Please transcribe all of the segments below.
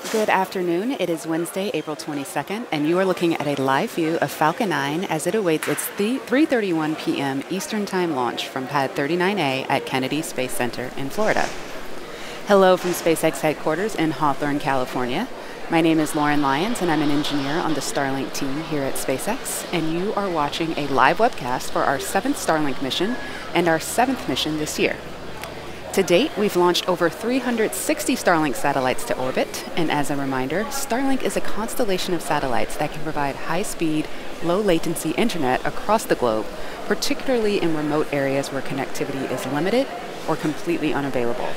Good afternoon. It is Wednesday, April 22nd, and you are looking at a live view of Falcon 9 as it awaits its 3:31 p.m. Eastern Time launch from Pad 39A at Kennedy Space Center in Florida. Hello from SpaceX headquarters in Hawthorne, California. My name is Lauren Lyons, and I'm an engineer on the Starlink team here at SpaceX, and you are watching a live webcast for our 7th Starlink mission and our 7th mission this year. To date, we've launched over 360 Starlink satellites to orbit, and as a reminder, Starlink is a constellation of satellites that can provide high-speed, low-latency internet across the globe, particularly in remote areas where connectivity is limited or completely unavailable.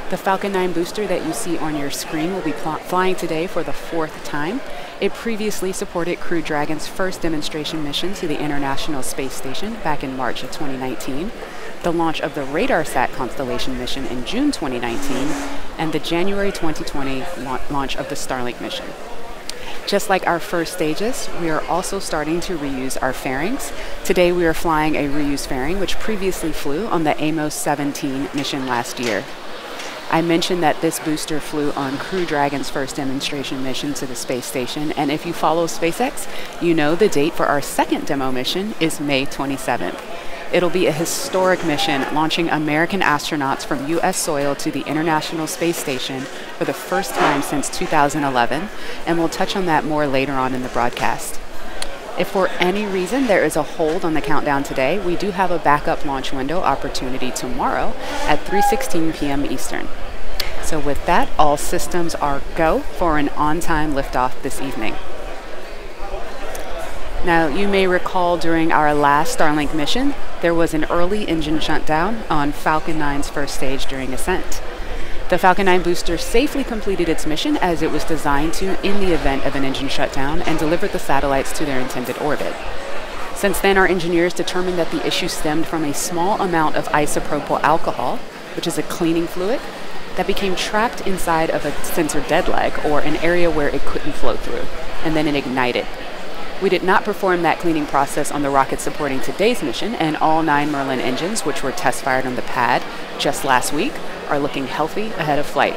The Falcon 9 booster that you see on your screen will be flying today for the 4th time. It previously supported Crew Dragon's first demonstration mission to the International Space Station back in March of 2019, the launch of the RADARSAT Constellation Mission in June 2019, and the January 2020 launch of the Starlink Mission. Just like our first stages, we are also starting to reuse our fairings. Today we are flying a reused fairing which previously flew on the Amos 17 mission last year. I mentioned that this booster flew on Crew Dragon's first demonstration mission to the space station, and if you follow SpaceX, you know the date for our second demo mission is May 27th. It'll be a historic mission launching American astronauts from U.S. soil to the International Space Station for the first time since 2011, and we'll touch on that more later on in the broadcast. If for any reason there is a hold on the countdown today, we do have a backup launch window opportunity tomorrow at 3:16 p.m. Eastern. So with that, all systems are go for an on-time liftoff this evening. Now, you may recall during our last Starlink mission, there was an early engine shutdown on Falcon 9's first stage during ascent. The Falcon 9 booster safely completed its mission as it was designed to in the event of an engine shutdown and delivered the satellites to their intended orbit. Since then, our engineers determined that the issue stemmed from a small amount of isopropyl alcohol, which is a cleaning fluid, that became trapped inside of a sensor dead leg, or an area where it couldn't flow through, and then it ignited. We did not perform that cleaning process on the rocket supporting today's mission, and all 9 Merlin engines, which were test fired on the pad just last week, are looking healthy ahead of flight.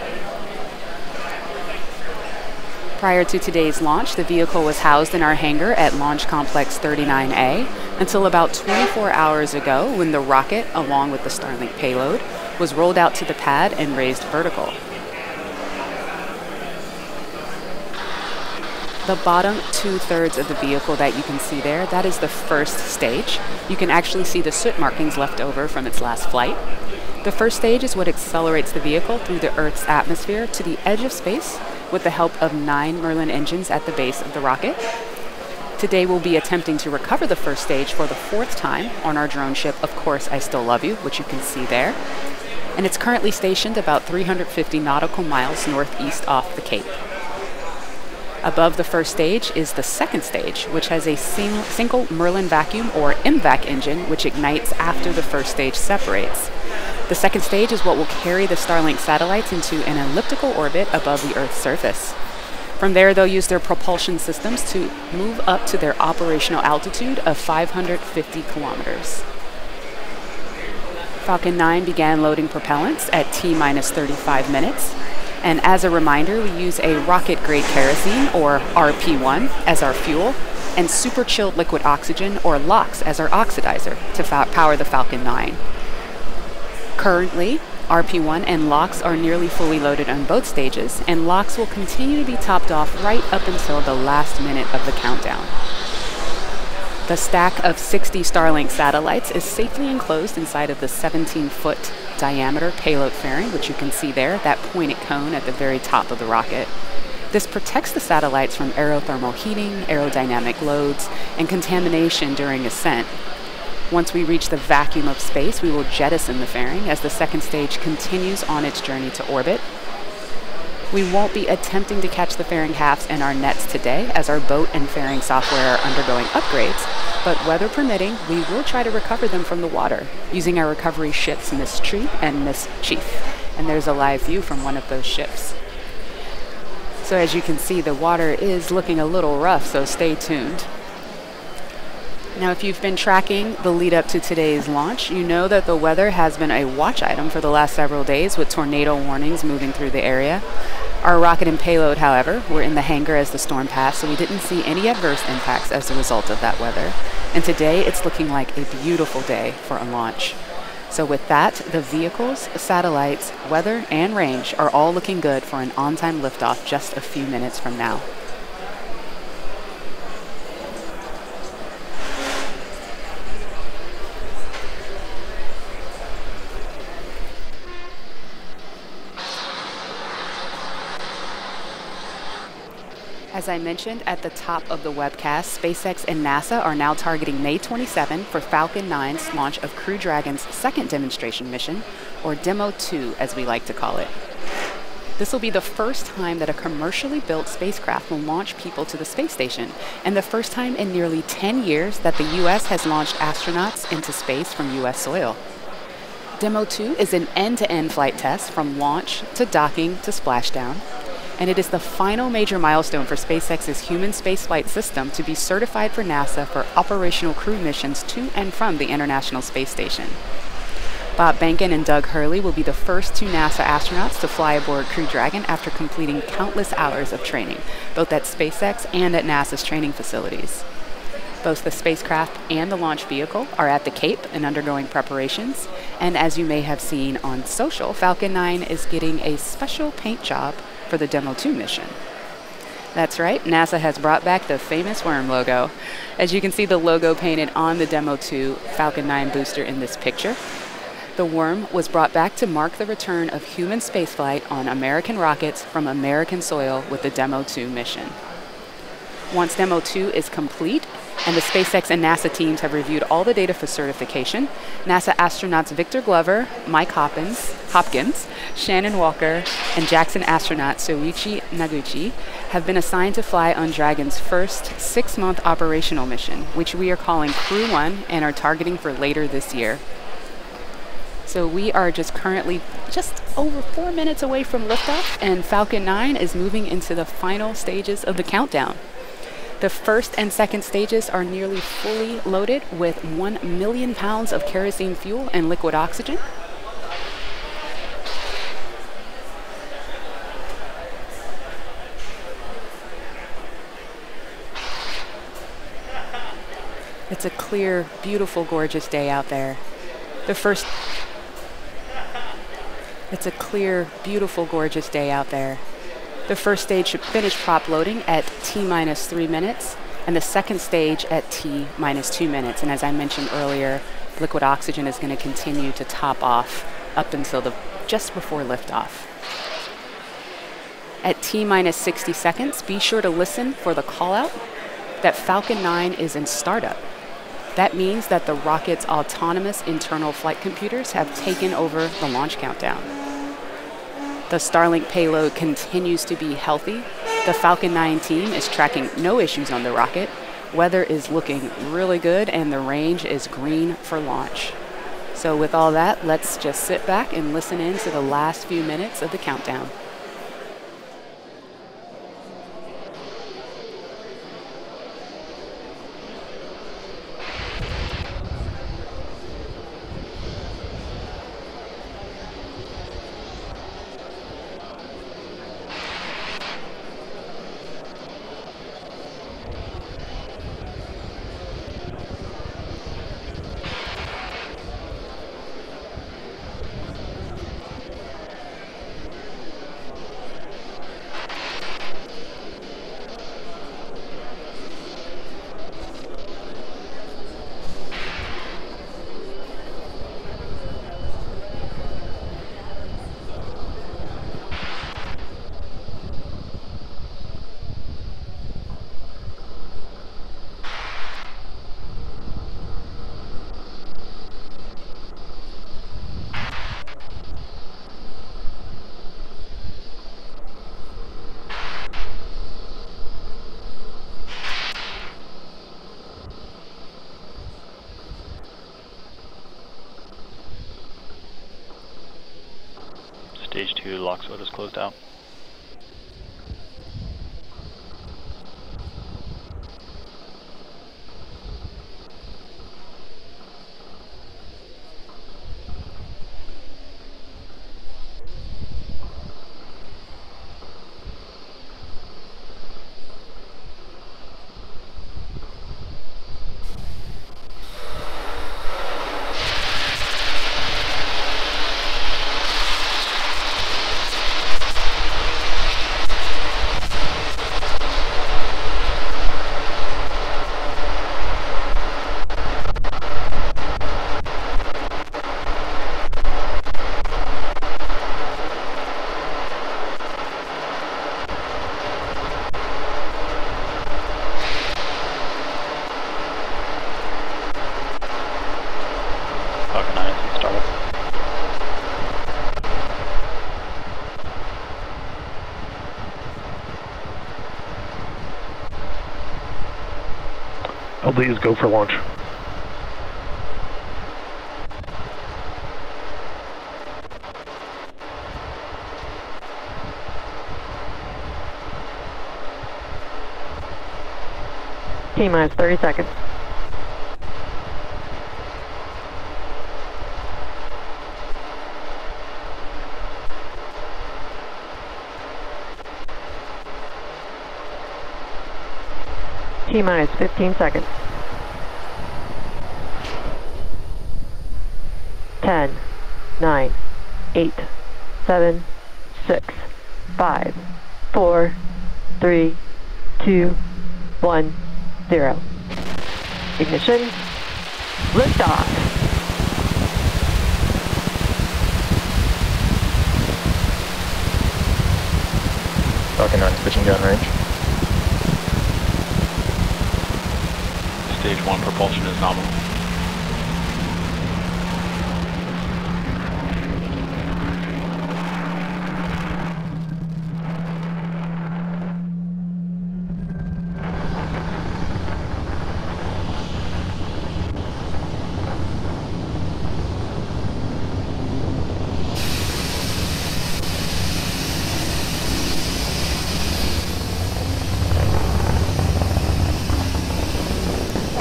Prior to today's launch, the vehicle was housed in our hangar at Launch Complex 39A until about 24 hours ago, when the rocket, along with the Starlink payload, was rolled out to the pad and raised vertical. The bottom 2/3 of the vehicle that you can see there, that is the first stage. You can actually see the soot markings left over from its last flight. The first stage is what accelerates the vehicle through the Earth's atmosphere to the edge of space, with the help of 9 Merlin engines at the base of the rocket. Today we'll be attempting to recover the first stage for the 4th time on our drone ship, Of Course I Still Love You, which you can see there. And it's currently stationed about 350 nautical miles northeast off the Cape. Above the first stage is the second stage, which has a single Merlin vacuum or MVAC engine, which ignites after the first stage separates. The second stage is what will carry the Starlink satellites into an elliptical orbit above the Earth's surface. From there, they'll use their propulsion systems to move up to their operational altitude of 550 kilometers. Falcon 9 began loading propellants at T-minus 35 minutes. And as a reminder, we use a rocket-grade kerosene, or RP1, as our fuel, and super chilled liquid oxygen, or LOX, as our oxidizer to power the Falcon 9. Currently, RP1 and LOX are nearly fully loaded on both stages, and LOX will continue to be topped off right up until the last minute of the countdown. The stack of 60 Starlink satellites is safely enclosed inside of the 17-foot diameter payload fairing, which you can see there, that pointed cone at the very top of the rocket. This protects the satellites from aerothermal heating, aerodynamic loads, and contamination during ascent. Once we reach the vacuum of space, we will jettison the fairing as the second stage continues on its journey to orbit. We won't be attempting to catch the fairing halves in our nets today, as our boat and fairing software are undergoing upgrades, but weather permitting, we will try to recover them from the water using our recovery ships Miss Tree and Miss Chief. And there's a live view from one of those ships. So as you can see, the water is looking a little rough, so stay tuned. Now, if you've been tracking the lead up to today's launch, you know that the weather has been a watch item for the last several days, with tornado warnings moving through the area. Our rocket and payload, however, were in the hangar as the storm passed, so we didn't see any adverse impacts as a result of that weather. And today, it's looking like a beautiful day for a launch. So with that, the vehicles, satellites, weather, and range are all looking good for an on-time liftoff just a few minutes from now. As I mentioned at the top of the webcast, SpaceX and NASA are now targeting May 27 for Falcon 9's launch of Crew Dragon's second demonstration mission, or Demo 2 as we like to call it. This will be the first time that a commercially built spacecraft will launch people to the space station, and the first time in nearly 10 years that the U.S. has launched astronauts into space from U.S. soil. Demo 2 is an end-to-end flight test from launch to docking to splashdown, and it is the final major milestone for SpaceX's human spaceflight system to be certified for NASA for operational crew missions to and from the International Space Station. Bob Behnken and Doug Hurley will be the first 2 NASA astronauts to fly aboard Crew Dragon after completing countless hours of training, both at SpaceX and at NASA's training facilities. Both the spacecraft and the launch vehicle are at the Cape and undergoing preparations, and as you may have seen on social, Falcon 9 is getting a special paint job for the Demo 2 mission. That's right, NASA has brought back the famous worm logo. As you can see the logo painted on the Demo 2 Falcon 9 booster in this picture. The worm was brought back to mark the return of human spaceflight on American rockets from American soil with the Demo 2 mission. Once Demo 2 is complete, and the SpaceX and NASA teams have reviewed all the data for certification, NASA astronauts Victor Glover, Mike Hopkins, Shannon Walker, and Jackson astronaut Soichi Noguchi have been assigned to fly on Dragon's first 6-month operational mission, which we are calling Crew 1 and are targeting for later this year. So we are currently just over 4 minutes away from liftoff, and Falcon 9 is moving into the final stages of the countdown. The first and second stages are nearly fully loaded with 1 million pounds of kerosene fuel and liquid oxygen. It's a clear, beautiful, gorgeous day out there. It's a clear, beautiful, gorgeous day out there. The first stage should finish prop loading at T-minus 3 minutes, and the second stage at T-minus 2 minutes. And as I mentioned earlier, liquid oxygen is going to continue to top off up until just before liftoff. At T-minus 60 seconds, be sure to listen for the call out that Falcon 9 is in startup. That means that the rocket's autonomous internal flight computers have taken over the launch countdown. The Starlink payload continues to be healthy. The Falcon 9 team is tracking no issues on the rocket. Weather is looking really good, and the range is green for launch. So with all that, let's just sit back and listen in to the last few minutes of the countdown. Stage 2 lock switch is closed out. Falcon 9 is in startup. LDs go for launch. T-minus 30 seconds. T-minus 15 seconds. 10, 9, 8, 7, 6, 5, 4, 3, 2, 1, 0. Ignition. Liftoff. Falcon 9 switching down range. Stage 1 propulsion is nominal.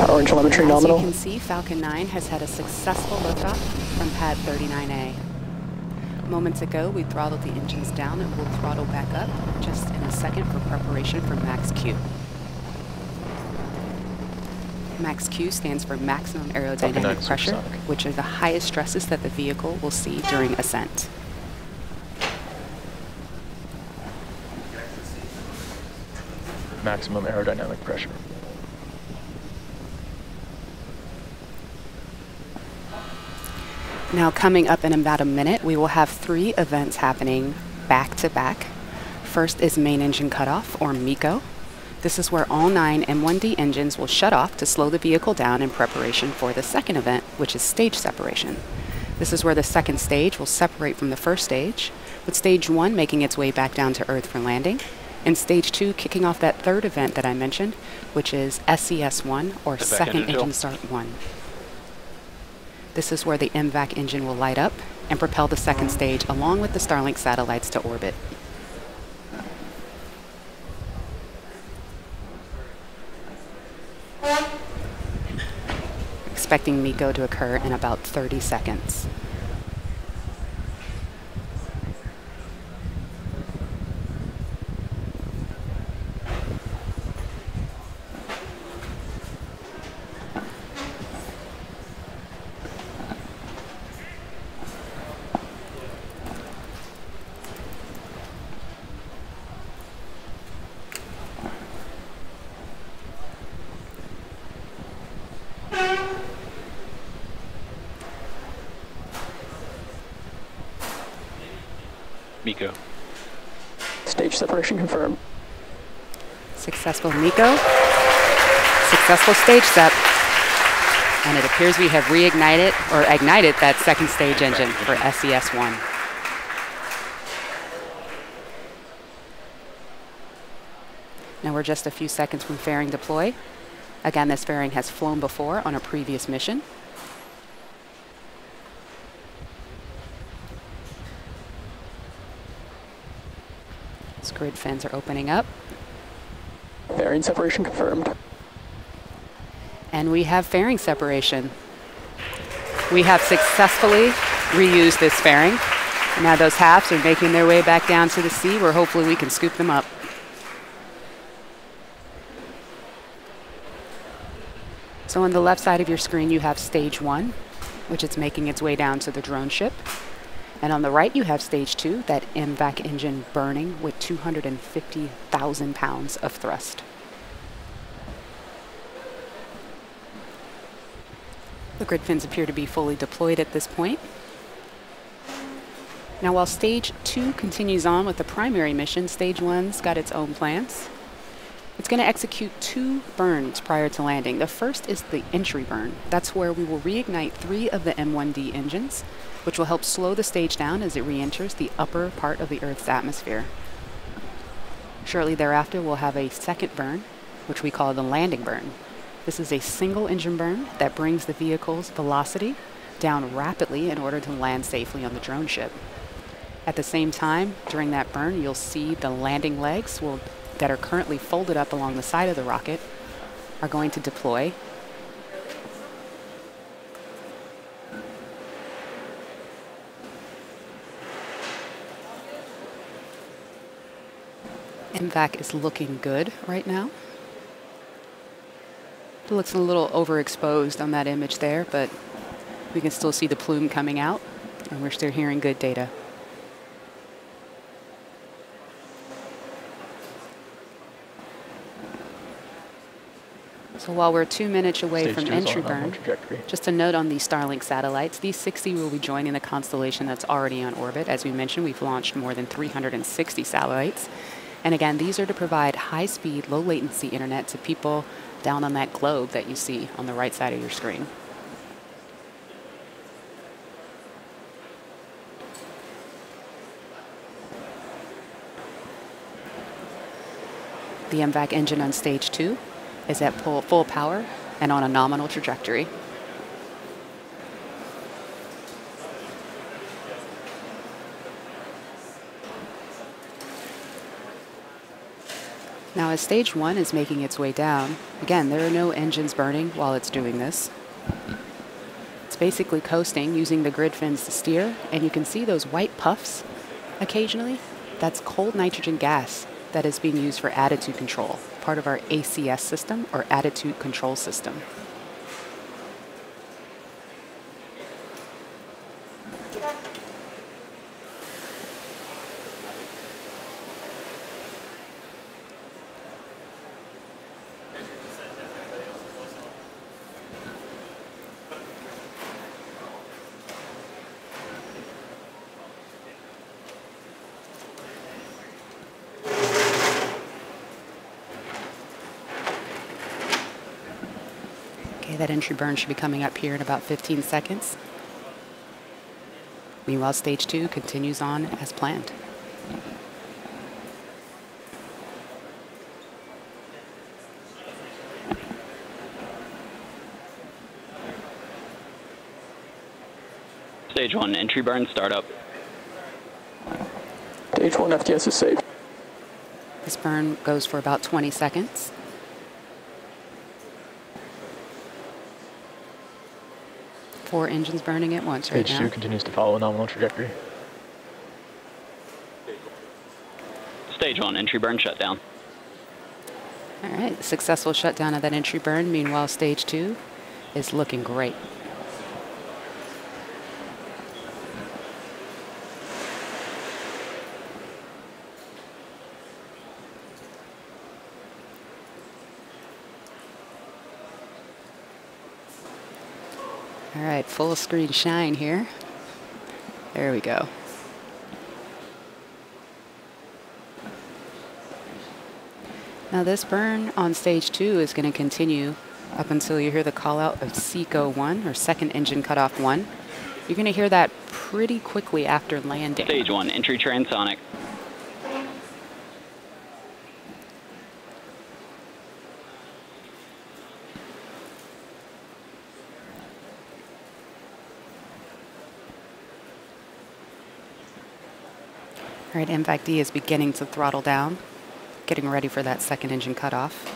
Power and telemetry nominal. As you can see, Falcon 9 has had a successful liftoff from pad 39A. Moments ago, we throttled the engines down and we'll throttle back up just in a second for preparation for Max Q. Max Q stands for maximum aerodynamic pressure, which are the highest stresses that the vehicle will see during ascent. Maximum aerodynamic pressure. Now coming up in about a minute, we will have 3 events happening back to back. First is main engine cutoff, or MECO. This is where all 9 M1D engines will shut off to slow the vehicle down in preparation for the second event, which is stage separation. This is where the second stage will separate from the first stage, with stage 1 making its way back down to Earth for landing, and stage 2 kicking off that third event that I mentioned, which is SES1, or Second Engine Start 1. This is where the MVAC engine will light up and propel the second stage along with the Starlink satellites to orbit. Expecting MECO to occur in about 30 seconds. MECO. Stage separation confirmed. Successful MECO. Successful stage sep. And it appears we have reignited or ignited that second stage engine for SES1. Now we're just a few seconds from fairing deploy. Again, this fairing has flown before on a previous mission. Grid fins are opening up. Fairing separation confirmed. And we have fairing separation. We have successfully reused this fairing. Now those halves are making their way back down to the sea, where hopefully we can scoop them up. So on the left side of your screen you have stage 1, which is making its way down to the drone ship. And on the right, you have stage 2, that MVAC engine burning with 250,000 pounds of thrust. The grid fins appear to be fully deployed at this point. Now, while stage 2 continues on with the primary mission, stage 1's got its own plans. It's going to execute 2 burns prior to landing. The first is the entry burn. That's where we will reignite 3 of the M1D engines, which will help slow the stage down as it re-enters the upper part of the Earth's atmosphere. Shortly thereafter, we'll have a second burn, which we call the landing burn. This is a single engine burn that brings the vehicle's velocity down rapidly in order to land safely on the drone ship. At the same time, during that burn, you'll see the landing legs that are currently folded up along the side of the rocket are going to deploy. MVAC is looking good right now. It looks a little overexposed on that image there, but we can still see the plume coming out, and we're still hearing good data. So while we're 2 minutes away from entry burn, just a note on these Starlink satellites, these 60 will be joining the constellation that's already on orbit. As we mentioned, we've launched more than 360 satellites. And again, these are to provide high-speed, low-latency internet to people down on that globe that you see on the right side of your screen. The MVAC engine on stage 2 is at full power and on a nominal trajectory. Now, as stage 1 is making its way down, again, there are no engines burning while it's doing this. It's basically coasting using the grid fins to steer, and you can see those white puffs occasionally. That's cold nitrogen gas that is being used for attitude control, part of our ACS system, or attitude control system. Okay, that entry burn should be coming up here in about 15 seconds. Meanwhile, stage 2 continues on as planned. Stage 1, entry burn, startup. Stage 1 FTS is safe. This burn goes for about 20 seconds. Four engines burning at once right now. Stage 2 continues to follow a nominal trajectory. Stage 1, entry burn, shutdown. All right, successful shutdown of that entry burn. Meanwhile, stage 2 is looking great. All right, full screen shine here. There we go. Now this burn on stage 2 is going to continue up until you hear the call out of SECO 1, or second engine cutoff 1. You're going to hear that pretty quickly after landing. Stage 1, entry transonic. All right, MVAC D is beginning to throttle down, getting ready for that second engine cutoff.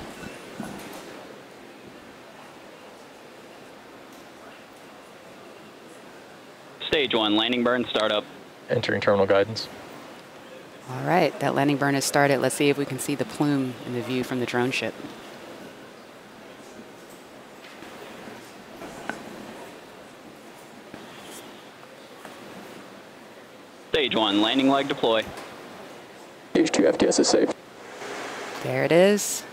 Stage 1, landing burn, startup. Entering terminal guidance. All right, that landing burn has started. Let's see if we can see the plume in the view from the drone ship. Stage 1, landing leg, deploy. Stage 2 FTS is safe. There it is.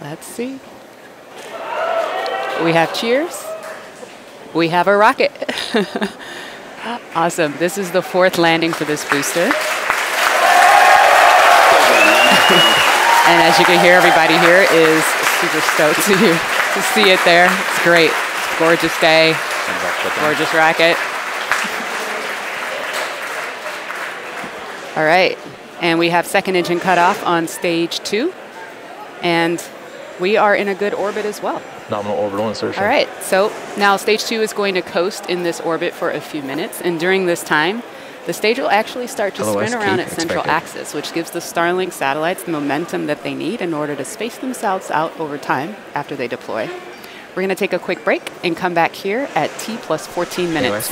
Let's see. We have cheers. We have a rocket. Awesome. This is the 4th landing for this booster. And as you can hear, everybody here is super stoked to see it there. It's great. Gorgeous day. Gorgeous rocket. All right. And we have second engine cutoff on stage 2. And we are in a good orbit as well. Nominal orbital insertion. All right. So now stage 2 is going to coast in this orbit for a few minutes. And during this time, the stage will actually start to spin around its central axis, which gives the Starlink satellites the momentum that they need in order to space themselves out over time after they deploy. We're going to take a quick break and come back here at T plus 14 minutes.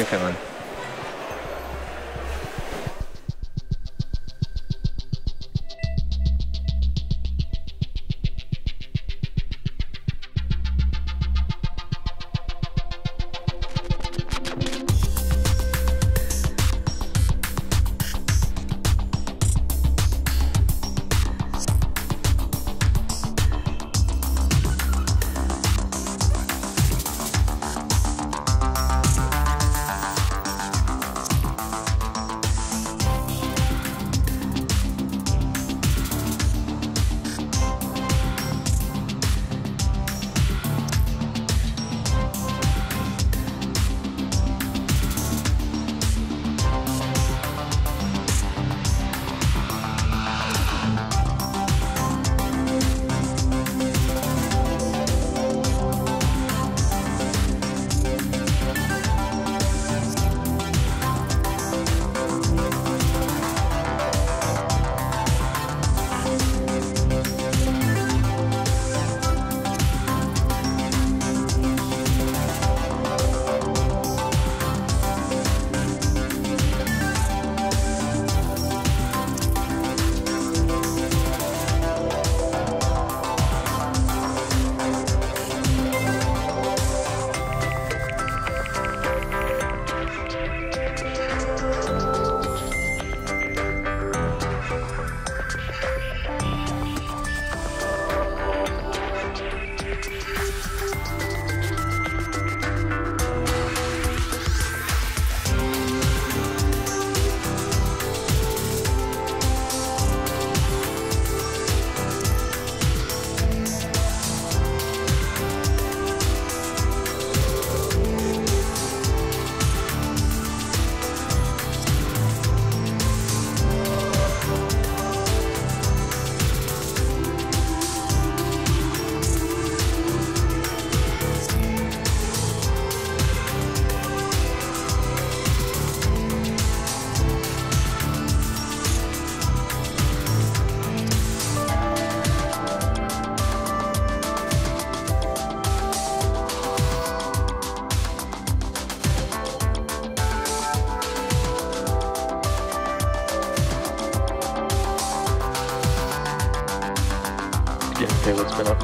Getting payload spin up.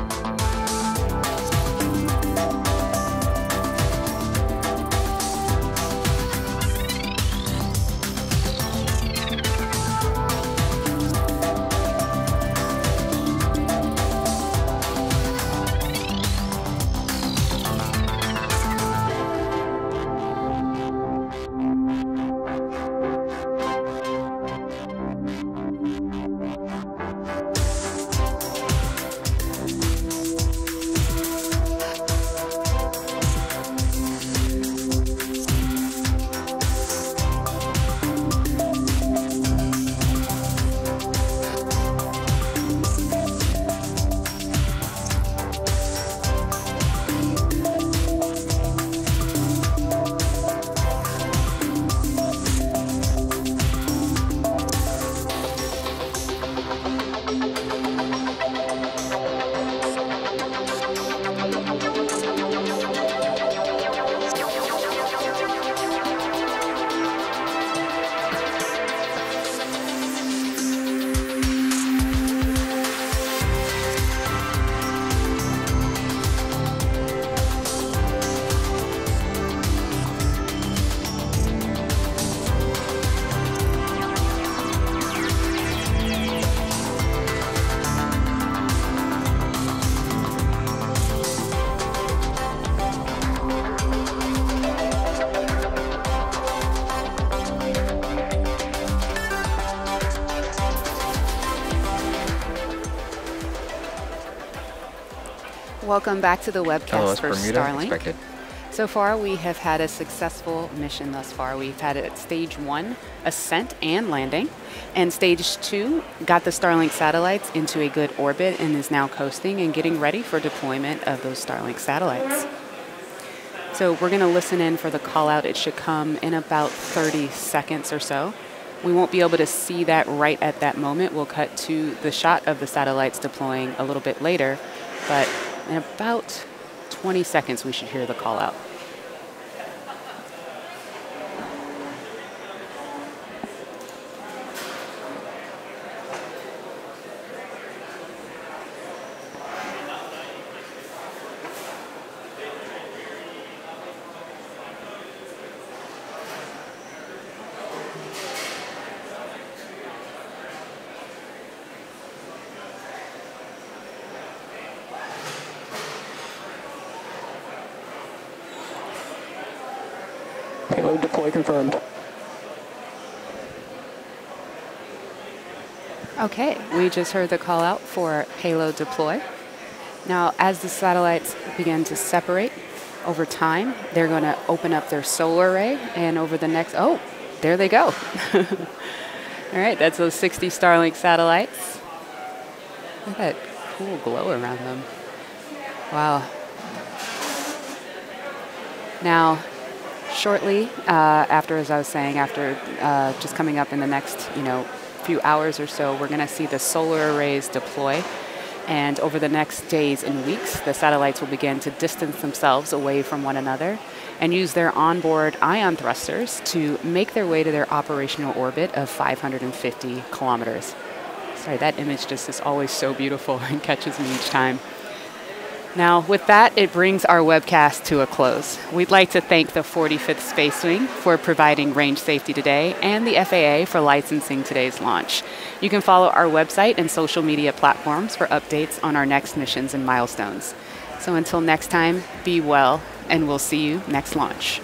Welcome back to the webcast for Bermuda Starlink. expected. So far, we have had a successful mission thus far. We've had it at stage 1, ascent and landing. And stage 2 got the Starlink satellites into a good orbit and is now coasting and getting ready for deployment of those Starlink satellites. So we're going to listen in for the call out. It should come in about 30 seconds or so. We won't be able to see that right at that moment. We'll cut to the shot of the satellites deploying a little bit later, but in about 20 seconds we should hear the call out. Payload deploy confirmed. Okay, we just heard the call out for payload deploy. Now, as the satellites begin to separate over time, they're going to open up their solar array, and over the next, oh, there they go. All right, that's those 60 Starlink satellites. Look at that cool glow around them. Wow. Now, shortly after, as I was saying, after just coming up in the next, few hours or so, we're going to see the solar arrays deploy. And over the next days and weeks, the satellites will begin to distance themselves away from one another and use their onboard ion thrusters to make their way to their operational orbit of 550 kilometers. Sorry, that image just is always so beautiful and catches me each time. Now, with that, it brings our webcast to a close. We'd like to thank the 45th Space Wing for providing range safety today and the FAA for licensing today's launch. You can follow our website and social media platforms for updates on our next missions and milestones. So until next time, be well, and we'll see you next launch.